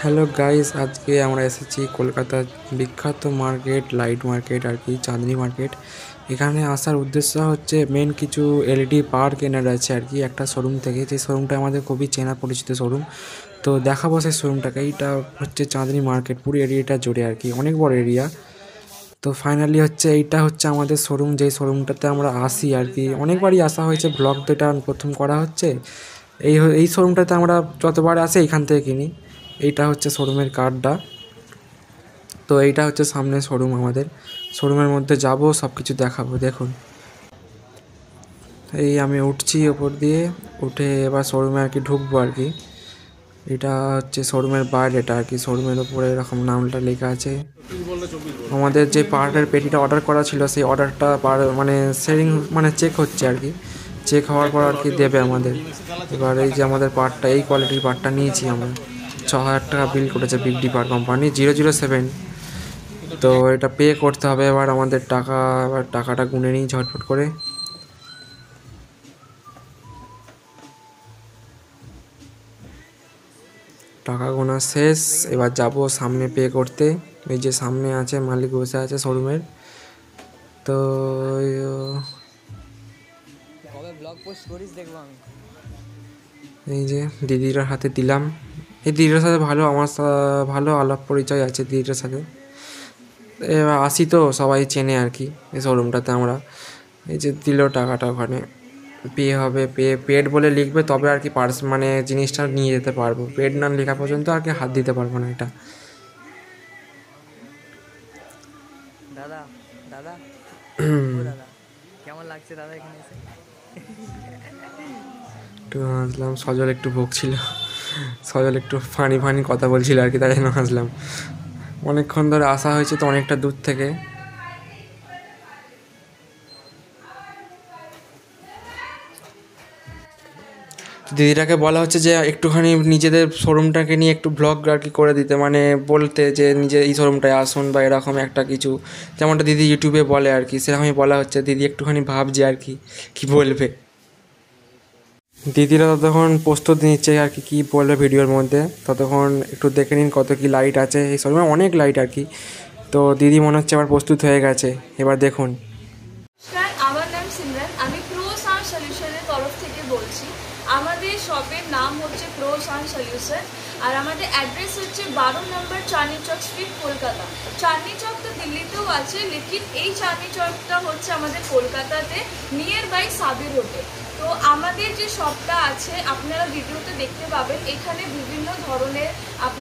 Hello guys, আজকে আমরা এসেছি কলকাতার বিখ্যাত মার্কেট, লাইট মার্কেট আর কি, চাঁদনি মার্কেট। এখানে আসার উদ্দেশ্য হচ্ছে মেন কিছু এলইডি পাওয়ার কেনার আছে আর কি একটা শোরুম থেকে। যে শোরুমটা আমাদের খুবই চেনা পরিচিত শোরুম, তো দেখাবো সেই শোরুমটাকে। এইটা হচ্ছে চাঁদনি মার্কেট, পুরো এরিয়াটা জুড়ে আর কি, অনেক বড় এরিয়া। তো ফাইনালি হচ্ছে এইটা হচ্ছে আমাদের শোরুম, যেই শোরুমটাতে আমরা আসি আর কি। অনেকবারই আসা হয়েছে, ব্লগ তো এটা প্রথম করা হচ্ছে। এই শোরুমটাতে আমরা যতবার আসি এইখান থেকে কিনি। এইটা হচ্ছে শোরুমের কার্ডটা। তো এইটা হচ্ছে সামনে শোরুম আমাদের। শোরুমের মধ্যে যাব, সব কিছু দেখাবো। দেখুন, এই আমি উঠছি ওপর দিয়ে, উঠে এবার শোরুমে আর কি ঢুকবো আর কি। এটা হচ্ছে শোরুমের বাইরেটা আর কি। শোরুমের উপরে এরকম নামটা লেখা আছে। আমাদের যে পাহাড়ের পেটিটা অর্ডার করা ছিল, সেই অর্ডারটা মানে সেলিং মানে চেক হচ্ছে আর কি। চেক হওয়ার পর আর কি দেবে আমাদের। এবার এই যে আমাদের পার্টটা, এই কোয়ালিটির পার্টটা নিয়েছি আমরা। 6,000 টাকা বিল করেছে বিগ ডি পাওয়ার কোম্পানি, 007। তো এটা পে করতে হবে এবার আমাদের টাকা। এবার টাকাটা গুনে নিই ঝটফট করে। টাকা গোনা শেষ, এবার যাব সামনে পে করতে। এই যে সামনে আছে, মালিক বসে আছে শোরুমের। তো এই যে দিদির হাতে দিলাম। এই দিদিটার সাথে ভালো, আমার ভালো আলাপ পরিচয় আছে দিদিটার সাথে। এবার আসি তো সবাই চেনে আর কি এই শোরুমটাতে আমরা। এই যে দিল টাকাটা, ওখানে পে হবে। পেড বলে লিখবে, তবে আর কি মানে জিনিসটা নিয়ে যেতে পারবো। পেড না লেখা পর্যন্ত আর কি হাত দিতে পারবো না এটা। দাদা দাদা দাদা কেমন লাগছে দাদা এখানে এসে? একটু হাসলাম, সজল একটু বকছিল, সজল একটু ফানি কথা বলছিল আর কি, তাই জন্য হাসলাম। অনেকক্ষণ ধরে আসা হয়েছে তো, অনেকটা দূর থেকে। দিদিটাকে বলা হচ্ছে যে একটুখানি নিজেদের শোরুমটাকে নিয়ে একটু ব্লগ আর কি করে দিতে, মানে বলতে যে নিজে এই শোরুমটায় আসুন বা এরকম একটা কিছু, যেমনটা দিদি ইউটিউবে বলে আর কি, সেরকমই বলা হচ্ছে। দিদি একটুখানি ভাবছে আর কি কী বলবে। দিদিরা ততক্ষণ প্রস্তুতি নিচ্ছে আর কি কী বলবে ভিডিওর মধ্যে। ততক্ষণ একটু দেখে নিন কত কী লাইট আছে এই শোরুমে, অনেক লাইট আর কি। তো দিদি মনে হচ্ছে আবার প্রস্তুত হয়ে গেছে, এবার দেখুন। আমার নাম সিমরান, আমি প্রো সাউন্ড সলিউশনের তরফ থেকে বলছি। আমাদের শপের নাম হচ্ছে প্রো সাউন্ড সলিউশন, আর আমাদের অ্যাড্রেস হচ্ছে 12 নম্বর চাঁদনি চক স্ট্রিট, কলকাতা। চাঁদনি চক তো দিল্লিতেও আছে, লেকিন এই চাঁদনি চকটা হচ্ছে আমাদের কলকাতাতে নিয়ার বাই সাবির হোটেল। তো আমাদের যে শপটা আছে আপনারা ভিডিওতে দেখতে পাবেন, এখানে বিভিন্ন ধরনের